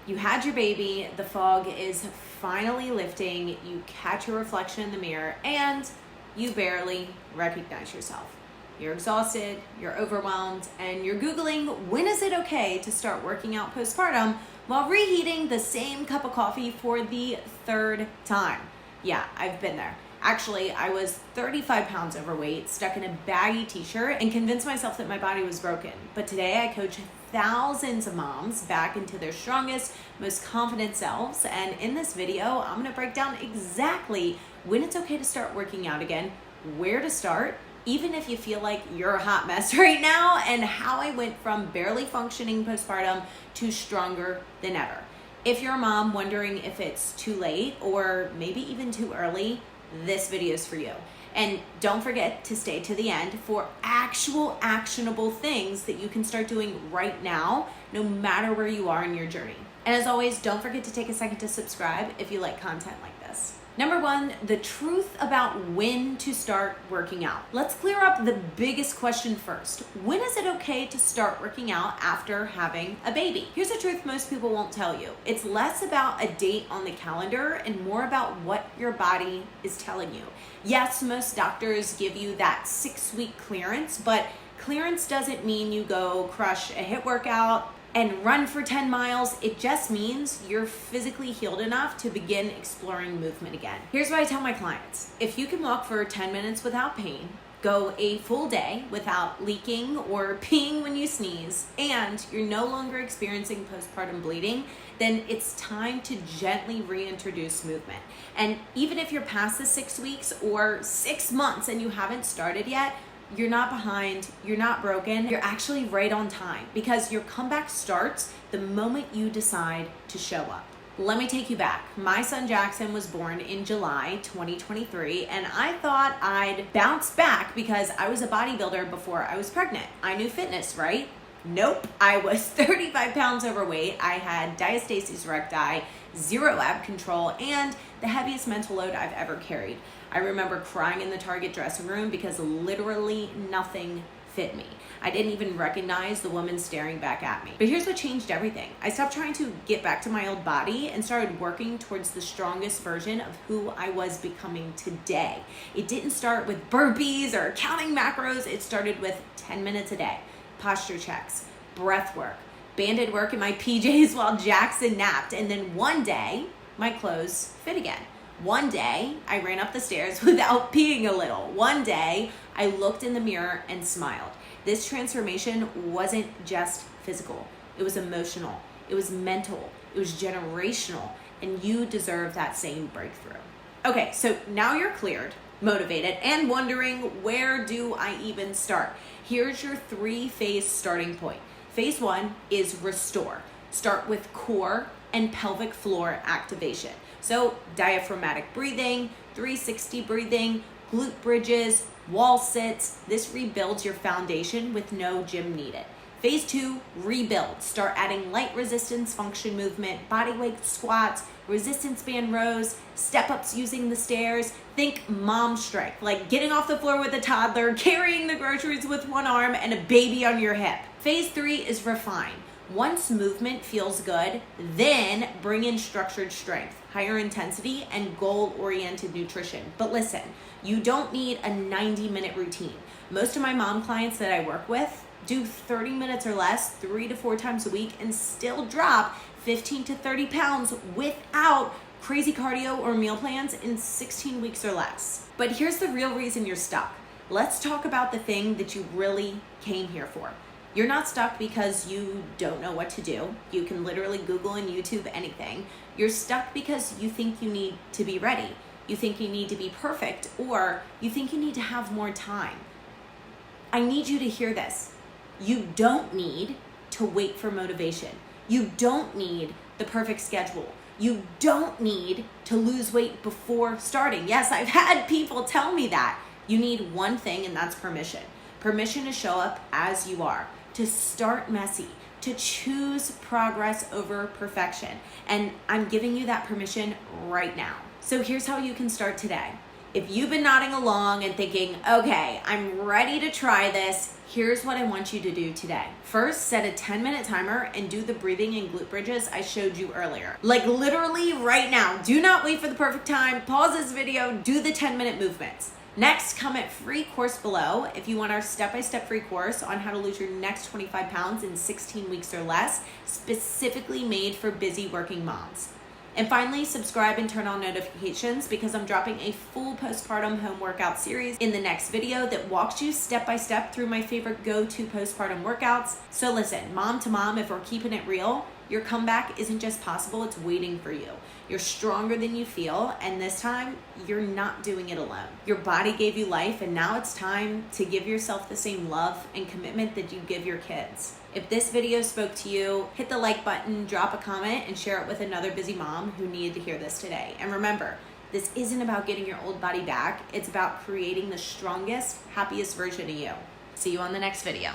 You had your baby, the fog is finally lifting, you catch your reflection in the mirror, and you barely recognize yourself. You're exhausted, you're overwhelmed, and you're Googling, when is it okay to start working out postpartum, while reheating the same cup of coffee for the third time. Yeah, I've been there. Actually, I was 35 pounds overweight, stuck in a baggy t-shirt, and convinced myself that my body was broken. But today I coach thousands of moms back into their strongest, most confident selves. And in this video, I'm gonna break down exactly when it's okay to start working out again, where to start, even if you feel like you're a hot mess right now, and how I went from barely functioning postpartum to stronger than ever. If you're a mom wondering if it's too late or maybe even too early, this video is for you. And don't forget to stay to the end for actual actionable things that you can start doing right now, no matter where you are in your journey. And as always, don't forget to take a second to subscribe if you like content like this. Number one, the truth about when to start working out. Let's clear up the biggest question first. When is it okay to start working out after having a baby? Here's the truth most people won't tell you. It's less about a date on the calendar and more about what your body is telling you. Yes, most doctors give you that 6-week clearance, but clearance doesn't mean you go crush a HIIT workout and run for 10 miles. It just means you're physically healed enough to begin exploring movement again. Here's what I tell my clients. If you can walk for 10 minutes without pain, go a full day without leaking or peeing when you sneeze, and you're no longer experiencing postpartum bleeding, then it's time to gently reintroduce movement. And even if you're past the 6 weeks or 6 months and you haven't started yet, you're not behind, you're not broken, you're actually right on time, because your comeback starts the moment you decide to show up. Let me take you back. My son Jackson was born in July 2023, and I thought I'd bounce back because I was a bodybuilder before I was pregnant. I knew fitness, right? Nope. I was 35 pounds overweight. I had diastasis recti, 0 ab control, and the heaviest mental load I've ever carried. I remember crying in the Target dressing room because literally nothing fit me. I didn't even recognize the woman staring back at me. But here's what changed everything. I stopped trying to get back to my old body and started working towards the strongest version of who I was becoming today. It didn't start with burpees or counting macros. It started with 10 minutes a day, posture checks, breath work, banded work in my PJs while Jackson napped. And then one day, my clothes fit again. One day, I ran up the stairs without peeing a little. One day, I looked in the mirror and smiled. This transformation wasn't just physical. It was emotional. It was mental. It was generational. And you deserve that same breakthrough. Okay, so now you're cleared, motivated, and wondering, where do I even start? Here's your 3-phase starting point. Phase 1 is restore. Start with core and pelvic floor activation. So diaphragmatic breathing, 360 breathing, glute bridges, wall sits. This rebuilds your foundation with no gym needed. Phase 2, rebuild. Start adding light resistance function movement, bodyweight squats, resistance band rows, step-ups using the stairs. Think mom strength, like getting off the floor with a toddler, carrying the groceries with one arm, and a baby on your hip. Phase 3 is refine. Once movement feels good, then bring in structured strength, higher intensity, and goal-oriented nutrition. But listen, you don't need a 90-minute routine. Most of my mom clients that I work with do 30 minutes or less 3 to 4 times a week and still drop 15 to 30 pounds without crazy cardio or meal plans in 16 weeks or less. But here's the real reason you're stuck. Let's talk about the thing that you really came here for. You're not stuck because you don't know what to do. You can literally Google and YouTube anything. You're stuck because you think you need to be ready. You think you need to be perfect, or you think you need to have more time. I need you to hear this. You don't need to wait for motivation. You don't need the perfect schedule. You don't need to lose weight before starting. Yes, I've had people tell me that. You need one thing, and that's permission. Permission to show up as you are, to start messy, to choose progress over perfection. And I'm giving you that permission right now. So here's how you can start today. If you've been nodding along and thinking, okay, I'm ready to try this, here's what I want you to do today. First, set a 10-minute timer and do the breathing and glute bridges I showed you earlier. Like literally right now. Do not wait for the perfect time. Pause this video, do the 10-minute movements. Next, comment free course below if you want our step-by-step free course on how to lose your next 25 pounds in 16 weeks or less, specifically made for busy working moms. And finally, subscribe and turn on notifications because I'm dropping a full postpartum home workout series in the next video that walks you step by step through my favorite go-to postpartum workouts. So listen, mom to mom, if we're keeping it real, your comeback isn't just possible, it's waiting for you. You're stronger than you feel, and this time, you're not doing it alone. Your body gave you life, and now it's time to give yourself the same love and commitment that you give your kids. If this video spoke to you, hit the like button, drop a comment, and share it with another busy mom who needed to hear this today. And remember, this isn't about getting your old body back. It's about creating the strongest, happiest version of you. See you on the next video.